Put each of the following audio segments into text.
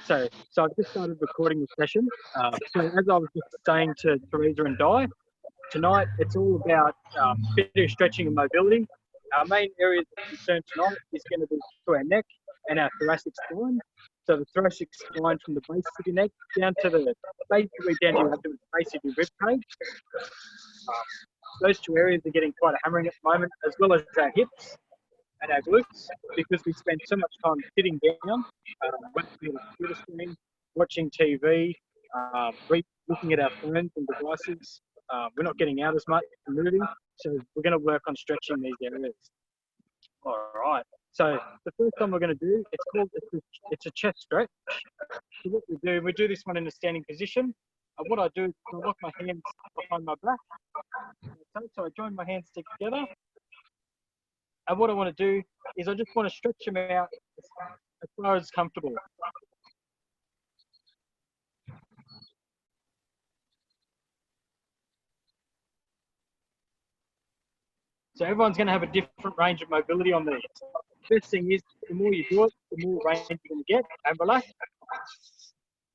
So I've just started recording the session. So as I was just saying to Teresa and Di, tonight it's all about bit of stretching and mobility. Our main area of concern tonight is going to be to our neck and our thoracic spine. So the thoracic spine from the base of your neck down to the basically down to your abdomen, base of your rib cage. Those two areas are getting quite a hammering at the moment, as well as our hips and our glutes, because we spend so much time sitting down, watching the computer screen, watching TV, looking at our phones and devices. We're not getting out as much and moving, so we're going to work on stretching these areas. All right. So the first one we're going to do, it's a chest stretch. So what we do this one in a standing position. What I do is I lock my hands behind my back. Okay, so I join my hands together. And what I want to do is I just want to stretch them out as far as comfortable. So everyone's going to have a different range of mobility on these. First thing is, the more you do it, the more range you're going to get, and relax.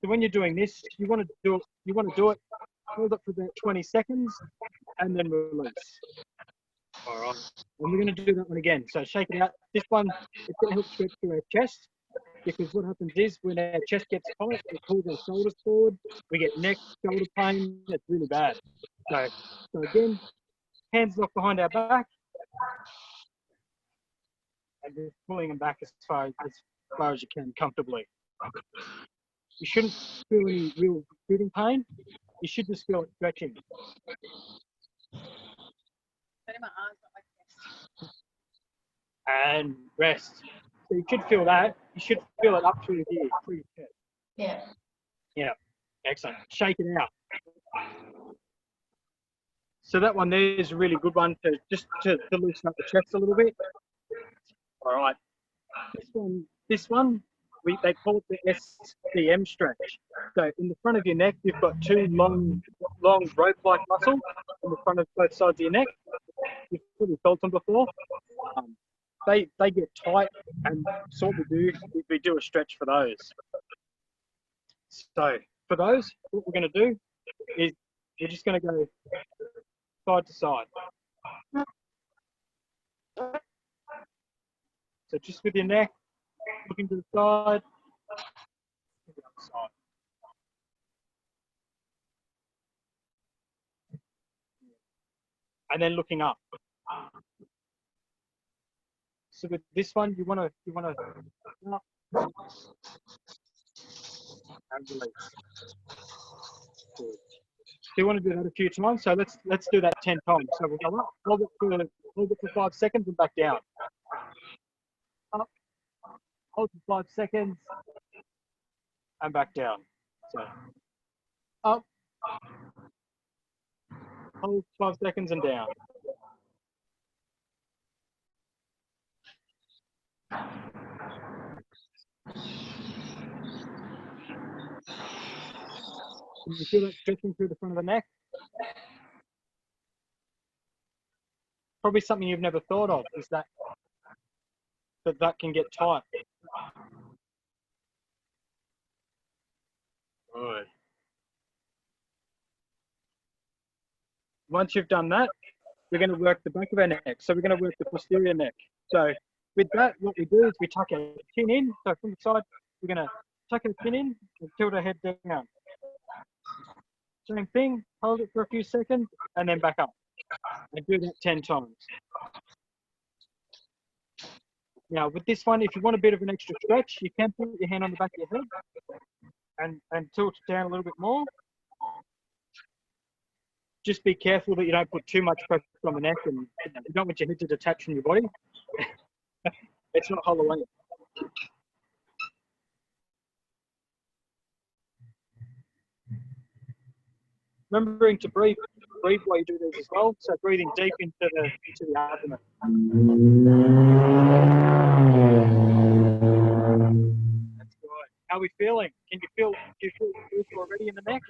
So when you're doing this, you want to do it, hold it for about 20 seconds, and then release. All right. And we're going to do that one again. So shake it out. This one, it's going to help stretch to our chest, because what happens is when our chest gets tight, it pulls our shoulders forward. We get neck, shoulder pain. It's really bad. So again, hands locked behind our back, and just pulling them back as far as you can comfortably. You shouldn't feel any real shooting pain. You should just feel it stretching. And rest. So you should feel that. You should feel it up through here, through your chest. Yeah. Yeah. Excellent. Shake it out. So that one there is a really good one to loosen up the chest a little bit. All right. This one, they call it the SCM stretch. So in the front of your neck, you've got two long rope-like muscles in the front of both sides of your neck. You've probably felt them before. They get tight, and so what we do a stretch for those. So for those, what we're going to do is you're just going to go side to side. So just with your neck, looking to the side, to the other side. And then looking up. So with this one, you want to up and release. Good. So you want to do that a few times. So let's do that 10 times. So we'll go up, hold it for 5 seconds, and back down. Up, hold for 5 seconds, and back down. So up, hold 5 seconds, and down. Can you feel that stretching through the front of the neck? Probably something you've never thought of is that can get tight. Good. Once you've done that, we're going to work the back of our neck. So we're going to work the posterior neck. So with that, what we do is we tuck our chin in. So from the side, we're going to tuck our chin in and tilt our head down. Same thing, hold it for a few seconds, and then back up. And do that 10 times. Now, with this one, if you want a bit of an extra stretch, you can put your hand on the back of your head and tilt it down a little bit more. Just be careful that you don't put too much pressure on the neck, and you don't want your head to detach from your body. It's not Halloween. Remembering to breathe while you do this as well. So breathing deep into the abdomen. That's good. How are we feeling? Do you feel good already in the neck?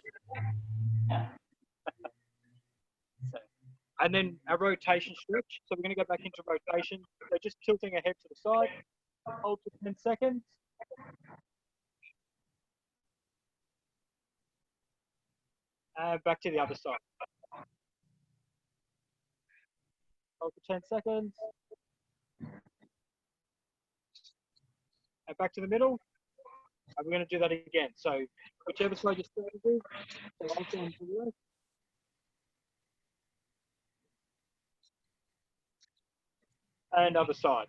And then a rotation stretch. So we're going to go back into rotation. So just tilting our head to the side, Hold for 10 seconds. And back to the other side. Hold for 10 seconds. And back to the middle. And we're going to do that again. So whichever side you're starting with, so I'll go on to the left. And other side.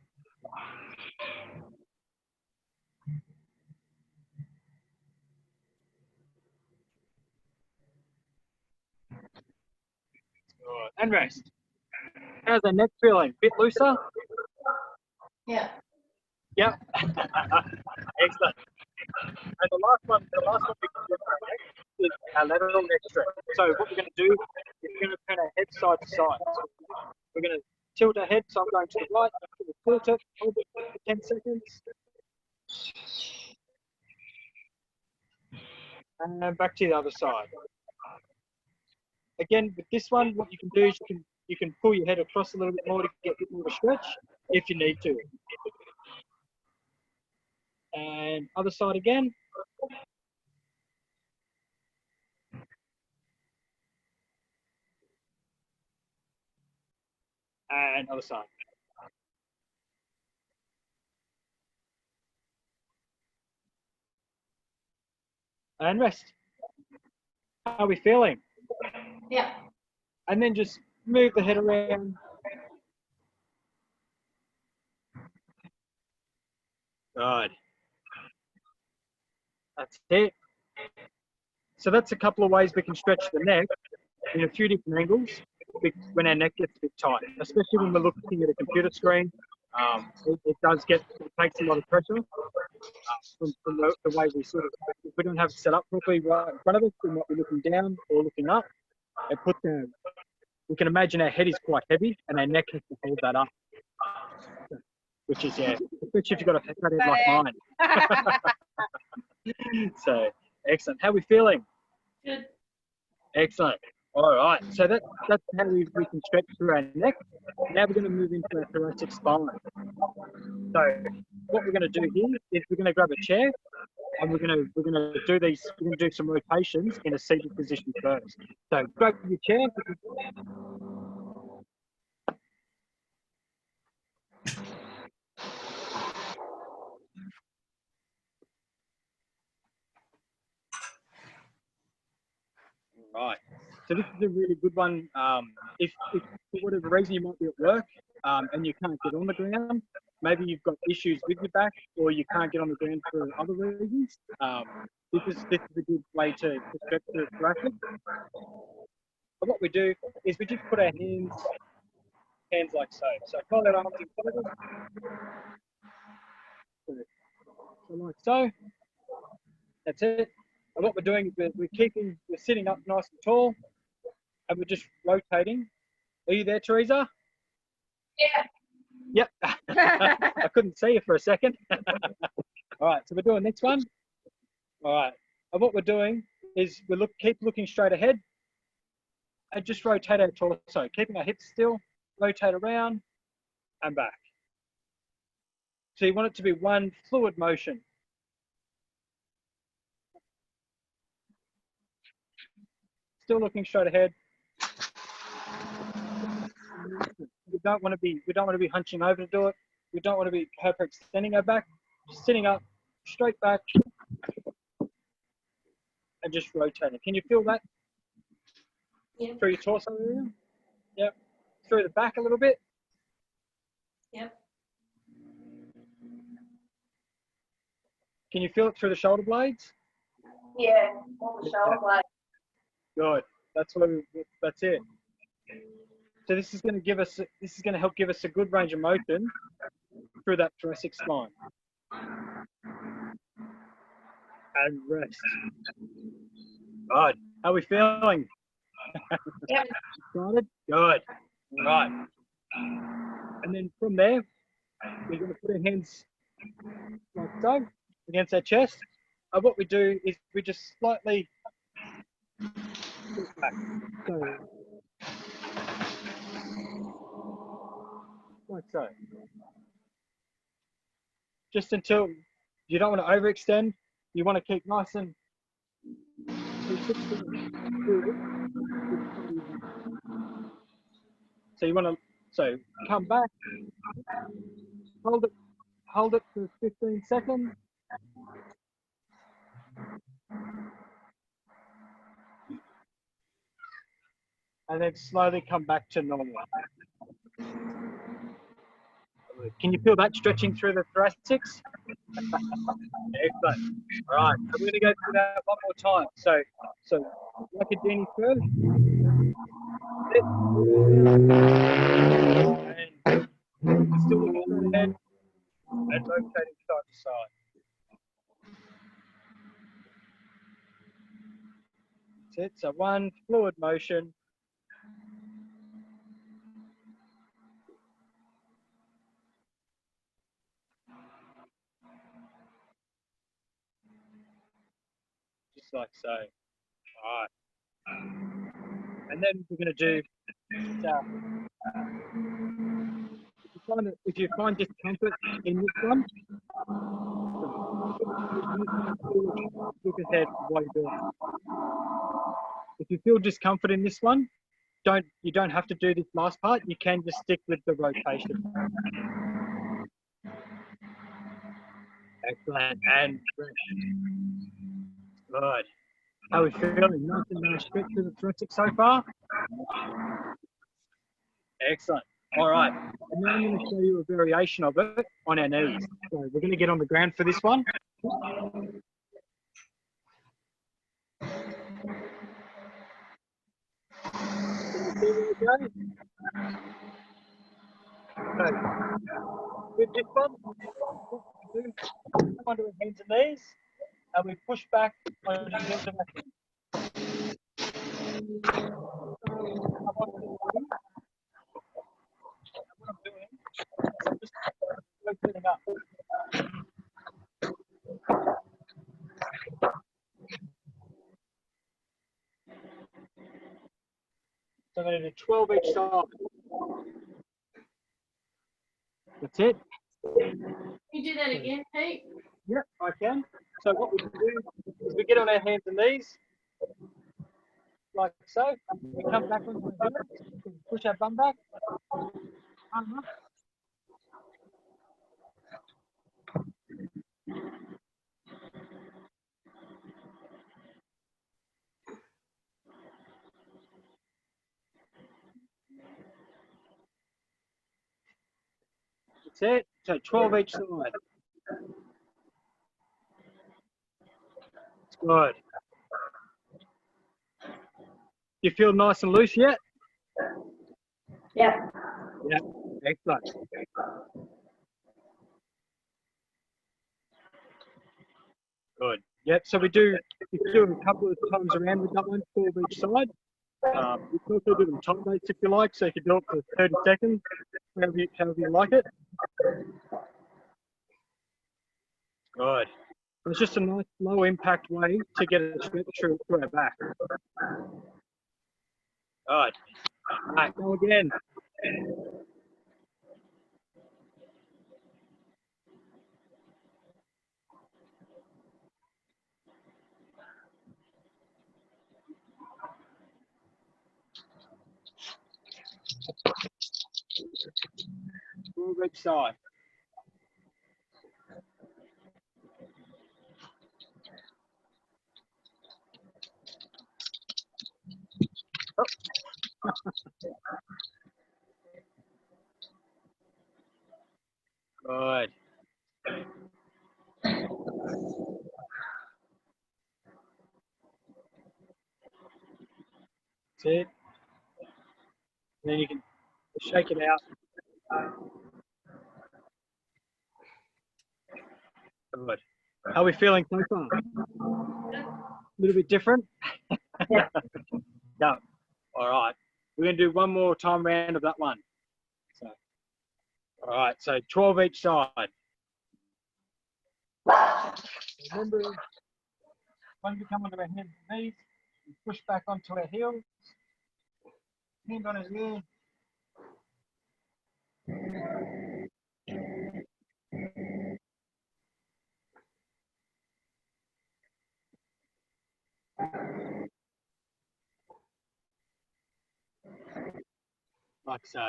Good. And rest. How's the neck feeling? Bit looser? Yeah. Yep. Excellent. And the last one we can do for our neck is our lateral neck stretch. So what we're going to do is we're going to turn our head side to side. So we're going to tilt our head, so I'm going to the right, we'll tilt it, hold it for 10 seconds. And back to the other side. Again, with this one, what you can do is you can pull your head across a little bit more to get a bit more of a stretch if you need to. And other side again. And other side. And rest. How are we feeling? Yeah. And then just move the head around. Good. That's it. So that's a couple of ways we can stretch the neck in a few different angles when our neck gets a bit tight, especially when we're looking at a computer screen. It takes a lot of pressure from the way we sort of, if we don't have it set up properly right in front of us, we might be looking down or looking up. We can imagine our head is quite heavy and our neck has to hold that up. Which is, yeah, especially if you've got a fat head like mine. So, excellent. How are we feeling? Good. Excellent. All right. So that's how we can stretch through our neck. Now we're going to move into our thoracic spine. So what we're going to do here is we're going to grab a chair and we're going to do some rotations in a seated position first. So grab your chair. Right. So this is a really good one. If for whatever reason you might be at work and you can't get on the ground, maybe you've got issues with your back or you can't get on the ground for other reasons, this is a good way to stretch the thoracic. But what we do is we just put our hands like so. So fold our arms in front of us. So like so. That's it. And what we're doing is we're sitting up nice and tall and we're just rotating. Are you there, Teresa? Yeah. Yep. I couldn't see you for a second. All right, so we're doing this one. All right. And what we're doing is keep looking straight ahead and just rotate our torso, keeping our hips still, rotate around and back. So you want it to be one fluid motion. Still looking straight ahead. We don't want to be hunching over to do it. We don't want to be hyperextending our back. Just sitting up, straight back, and just rotating. Can you feel that? Yeah. Through your torso area? Yep. Through the back a little bit? Yep. Can you feel it through the shoulder blades? Yeah. On the shoulder blade. Good. That's it. So this is going to help give us a good range of motion through that thoracic spine. And rest. Good. How are we feeling? Yep. Excited? Good. All right. And then from there, we're going to put our hands like so against our chest. And what we do is we just slightly back. So, like so. just until you don't want to overextend. You want to keep nice and so you want to come back, hold it for 15 seconds. And then slowly come back to normal. Can you feel that stretching through the thoracics? Excellent. All right, so we're going to go through that one more time. So like a Denny first. And still looking straight ahead and rotating side to side. That's it. So one fluid motion. Just like so. All right. And then we're going to do, if you find discomfort in this one, look ahead while you're doing it. If you feel discomfort in this one, you don't have to do this last part. You can just stick with the rotation. Excellent. And good. How are we feeling? Nice and nice stretch to the thoracic so far? Excellent. All right. And now I'm going to show you a variation of it on our knees. So we're going to get on the ground for this one. So, with this one, come onto our hands and knees, and we push back on the heels of our hands. What I'm doing is I'm just rotating up. So I'm going to do 12 each side. That's it. Can you do that again, Pete? Yep, I can. So what we do is we get on our hands and knees, like so. We come back onto the heels, push our bum back. That's it. So 12 each side. It's good. You feel nice and loose yet? Yeah. Yeah. Excellent. Good. Yep. So we do a couple of times around with that one, 12 each side. You can also do them time dates if you like, so you can do it for 30 seconds, however you like it. Good. It's just a nice low impact way to get a stretch through our back. Good. All right, go again. Move each side. Oh. Good. That's it. And then you can shake it out. Good. How are we feeling so far? A little bit different? Yeah. Yeah. All right. We're going to do one more time round of that one. So, all right. So 12 each side. Remember, when we come onto our hands and knees, we push back onto our heels. Hand on his ear. Like so.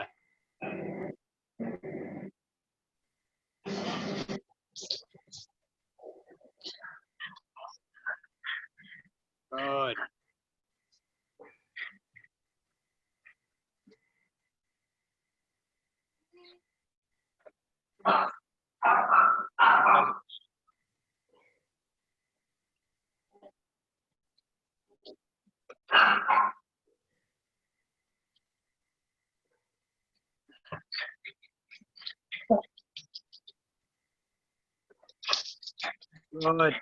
Good. Good.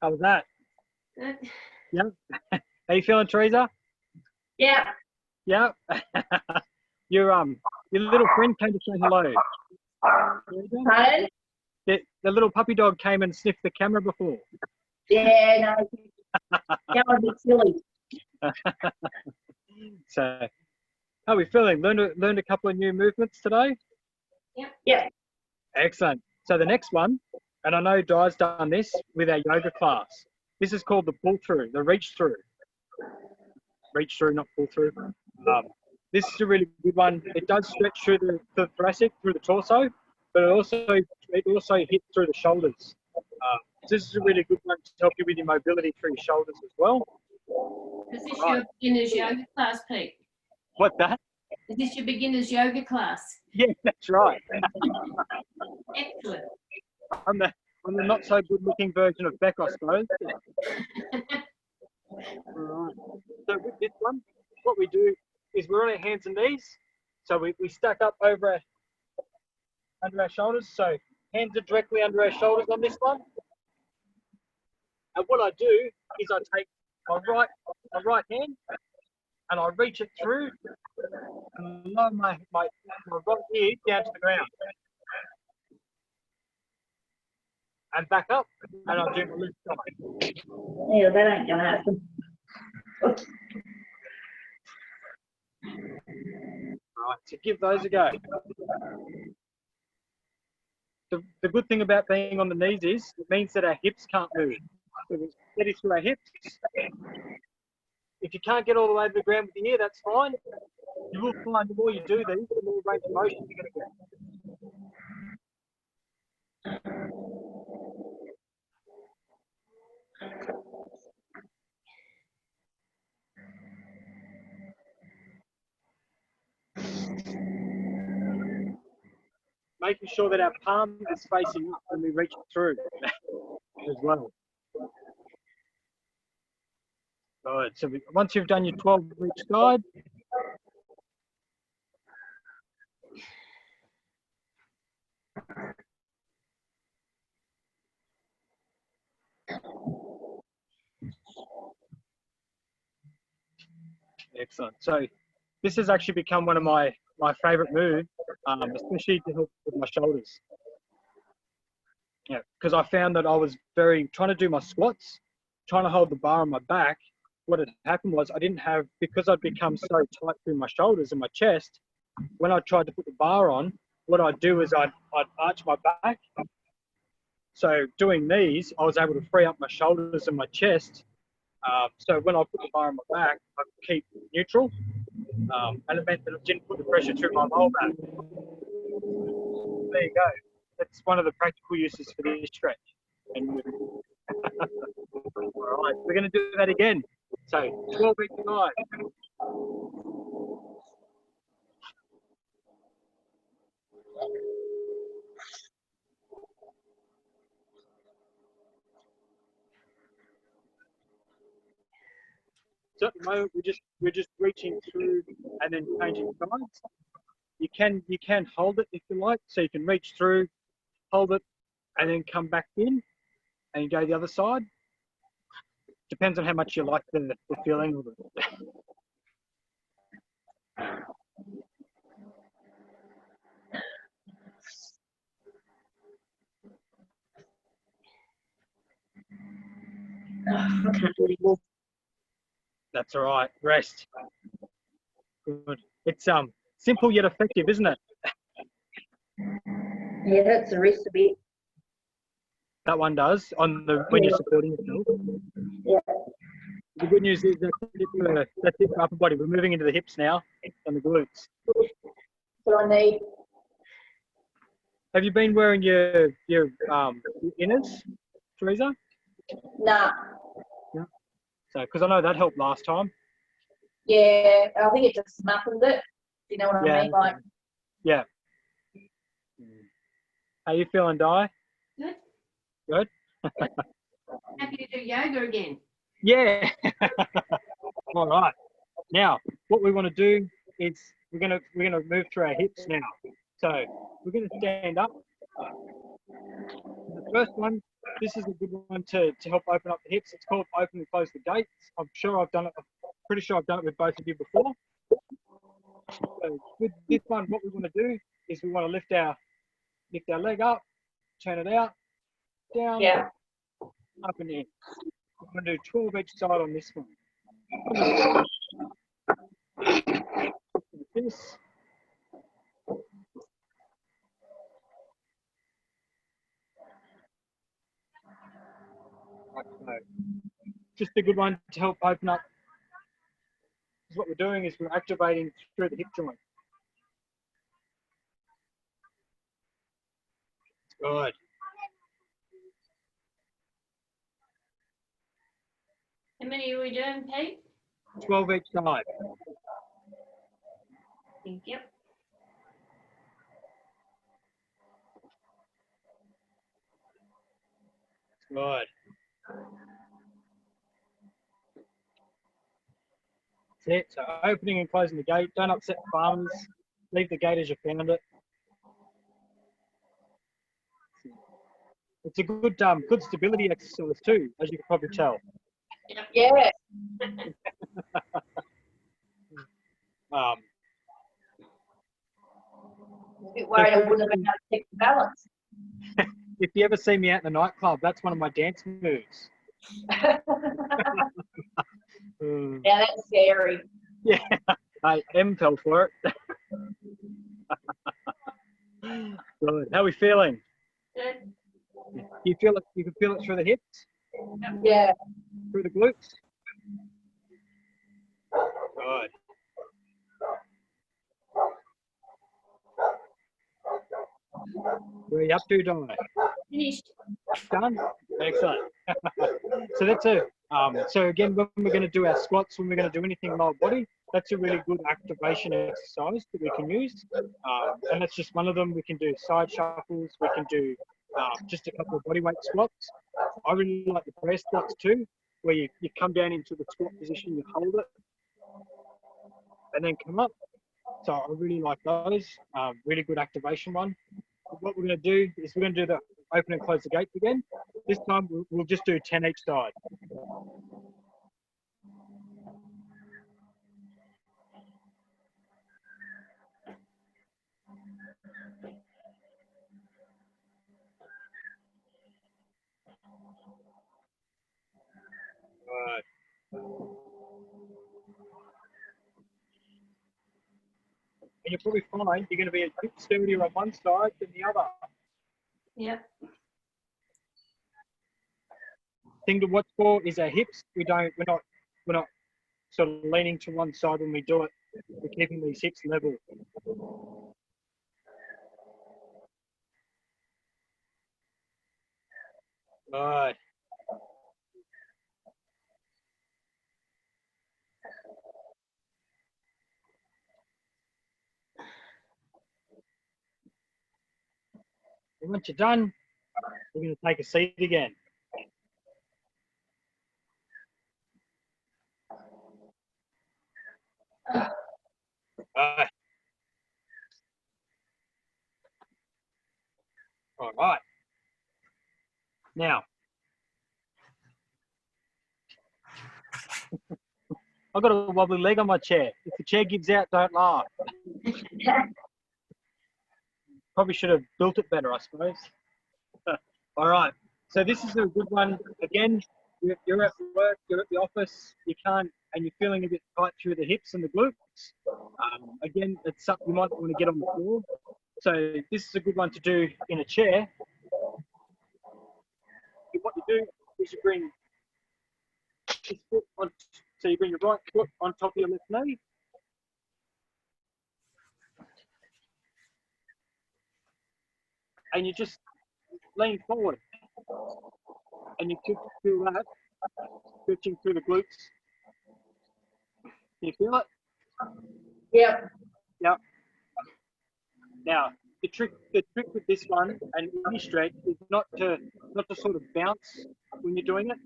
How was that? Good. Yeah. How you feeling, Teresa? Yeah. Yeah. Your little friend came to say hello. Pardon? The little puppy dog came and sniffed the camera before. Yeah, no. That would be silly. So, how are we feeling? Learned a couple of new movements today? Yep. Yep. Excellent. So the next one, and I know Di's done this with our yoga class. This is called the pull through, the reach through. Reach through, not pull through. This is a really good one. It does stretch through the thoracic, through the torso, but it also hits through the shoulders. So this is a really good one to help you with your mobility through your shoulders as well. Is this your beginner's yoga class, Pete? What's that? Is this your beginner's yoga class? Yeah, that's right. Excellent. I'm the not so good looking version of Beck, I suppose. Alright. So with this one, what we do is we're on our hands and knees. So we stack up over under our shoulders. So hands are directly under our shoulders on this one. And what I do is I take my right hand and I reach it through and lower my right ear down to the ground. And back up, and I'll do my left side. Yeah, that ain't gonna happen. Right, so give those a go. The good thing about being on the knees is it means that our hips can't move. So we're steady through our hips. If you can't get all the way to the ground with the ear, that's fine. You will find the more you do these, the more range of motion you're going to get. Making sure that our palm is facing up when we reach through as well. Good. So once you've done your 12 each side, excellent. So this has actually become one of my favorite moves, especially to help with my shoulders. Yeah, because I found that I was trying to do my squats, trying to hold the bar on my back. What had happened was because I'd become so tight through my shoulders and my chest, when I tried to put the bar on, what I'd do is I'd arch my back. So doing these, I was able to free up my shoulders and my chest. So when I put the bar on my back, I could keep neutral. And it meant that it didn't put the pressure through my lower back. There you go. That's one of the practical uses for this stretch. And all right, we're going to do that again. So 12 each side. So at the moment we're just reaching through and then changing sides. You can hold it if you like, so you can reach through, hold it, and then come back in, and you go the other side. Depends on how much you like the feeling of it. I can't do anymore. That's all right. Rest. Good. It's simple yet effective, isn't it? Yeah, that's the rest a bit. That one does when you're supporting yourself. Yeah. The good news is that's it for upper body. We're moving into the hips now and the glutes. What I need. Have you been wearing your inners, Teresa? Nah. Yeah. So, because I know that helped last time. Yeah, I think it just smothered it. You know what I mean? Like, yeah. How you feeling, Di? Good. Good. Happy to do yoga again. Yeah. All right. Now, what we want to do is we're gonna move through our hips now. So we're gonna stand up. The first one, this is a good one to help open up the hips. It's called open and close the gates. I'm pretty sure I've done it with both of you before. So with this one, what we want to do is we want to lift our leg up, turn it out, down, yeah. up and in. We're going to do 12 each side on this one. This. Just a good one to help open up. What we're doing is we're activating through the hip joint. Good. How many are we doing, Pete? 12 each side. Thank you. Good. That's it. So opening and closing the gate. Don't upset the farmers. Leave the gate as you found it. It's a good stability exercise too, as you can probably tell. Yeah. A bit worried I wouldn't have been able to keep the balance. If you ever see me out in the nightclub, that's one of my dance moves. Yeah, that's scary. Yeah, I fell for it. Good. How are we feeling? Good. You feel it? You can feel it through the hips, Yeah. through the glutes. Good. Where are you up to, Dominic? Finished. Done. Excellent. So that's a so again, when we're going to do our squats, when we're going to do anything lower body, that's a really good activation exercise that we can use. And that's just one of them. We can do side shuffles. We can do just a couple of body weight squats. I really like the prayer squats too, where you come down into the squat position, you hold it, and then come up. So I really like those. Really good activation one. What we're going to do is we're going to do the open and close the gates again. This time we'll just do 10 each side. Right. And you'll probably find you're going to be a bit sturdier on one side than the other. Yep. Thing to watch for is our hips. We're not sort of leaning to one side when we do it. We're keeping these hips level. Right. And once you're done, we're going to take a seat again. All right. Now, I've got a wobbly leg on my chair. If the chair gives out, don't laugh. Probably should have built it better, I suppose. All right. So this is a good one. Again, you're at work, you're at the office, you can't, and you're feeling a bit tight through the hips and the glutes. Again, it's something you might want to get on the floor. So this is a good one to do in a chair. What you do is you bring your foot on, so you bring your right foot on top of your left knee. And you just lean forward. And you feel that stretching through the glutes. Can you feel it? Yep. Yep. Now, the trick with this one and any stretch is not to sort of bounce when you're doing it.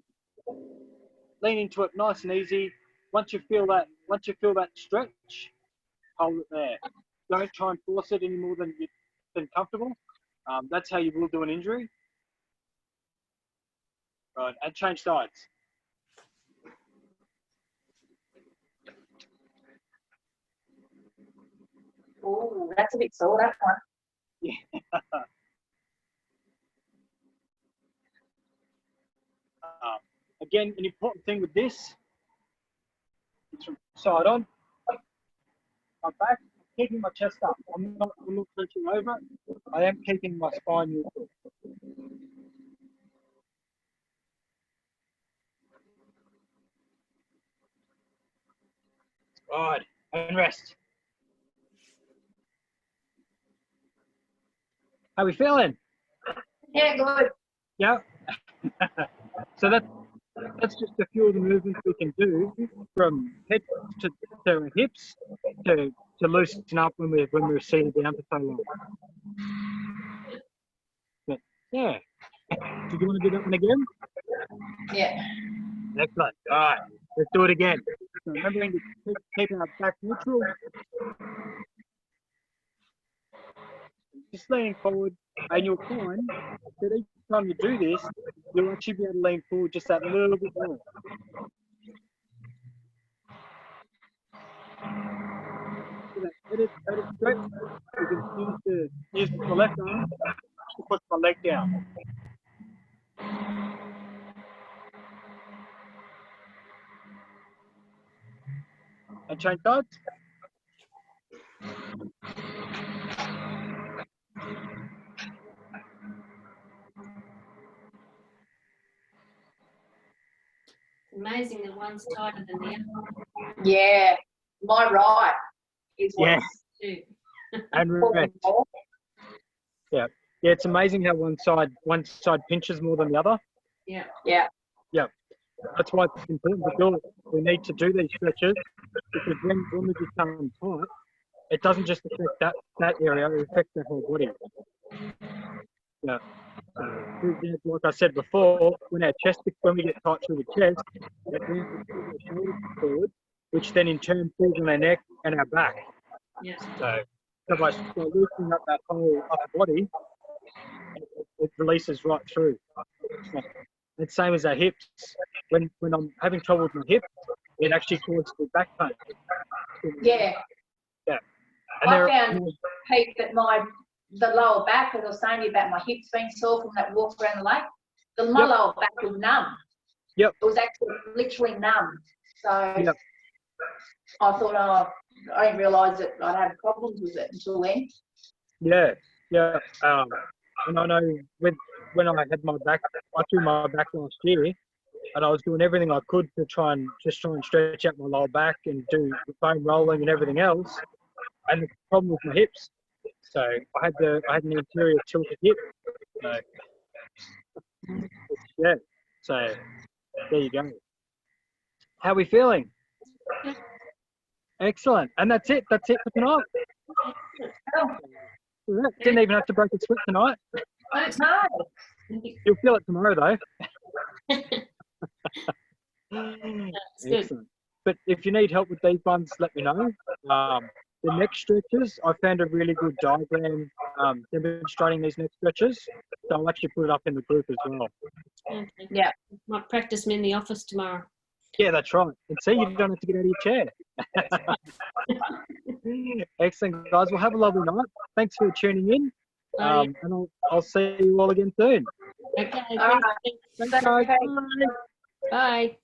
Lean into it nice and easy. Once you feel that stretch, hold it there. Don't try and force it any more than comfortable. That's how you will do an injury. Right, and change sides. Oh, that's a bit sore, that one. Yeah. Again, an important thing with this is from side on. My back, keeping my chest up. I'm not pushing over. I am keeping my spine neutral. Right, and rest. How we feeling? Yeah, good. Yeah. So that's just a few of the movements we can do from head to hips to loosen up when we're seated down for so long. But yeah. Do you want to do that one again? Yeah. Excellent. All right, let's do it again. So remembering to keep our back neutral. Just leaning forward, and you'll find that each time you do this, you'll actually be able to lean forward just that little bit more. So that edit stretch, you can use the left arm to push my leg down. And change sides. Amazing that one's tighter than the other. Yeah. My right is Yeah. Too. And rest. Yeah. Yeah, it's amazing how one side pinches more than the other. Yeah. Yeah. Yeah. That's why it's important to do it. We need to do these stretches because when we become tight, it doesn't just affect that area, it affects the whole body. Yeah. Like I said before, when we get tight through the chest, it brings the shoulders forward, which then in turn pulls on our neck and our back. Yeah. So by loosening up that whole upper body, it releases right through. It's same as our hips. When I'm having trouble with my hips, it actually causes the back pain. Yeah. Yeah. And I found, Pete, that the lower back, as I was saying to you about my hips being sore from that walk around the lake, my lower back was numb. Yep. It was actually literally numb. So yep. I thought, I didn't realise that I'd have problems with it until then. Yeah, yeah. And I know when I had my back, I threw my back last year, and I was doing everything I could to try and stretch out my lower back and do the foam rolling and everything else. And the problem with my hips, so I had an anterior tilted hip. So yeah, so there you go. How are we feeling? Excellent. And that's it for tonight. Didn't even have to break a sweat tonight. No. You'll feel it tomorrow though. That's Excellent. good. But if you need help with these ones, let me know. The neck stretches, I found a really good diagram demonstrating these neck stretches. So I'll actually put it up in the group as well. Okay. Yeah. Might practice them in the office tomorrow. Yeah, that's right. And see, you don't have to get out of your chair. Excellent, guys. Well, have a lovely night. Thanks for tuning in. And I'll see you all again soon. Okay. All right. Thanks, guys. Bye. Bye.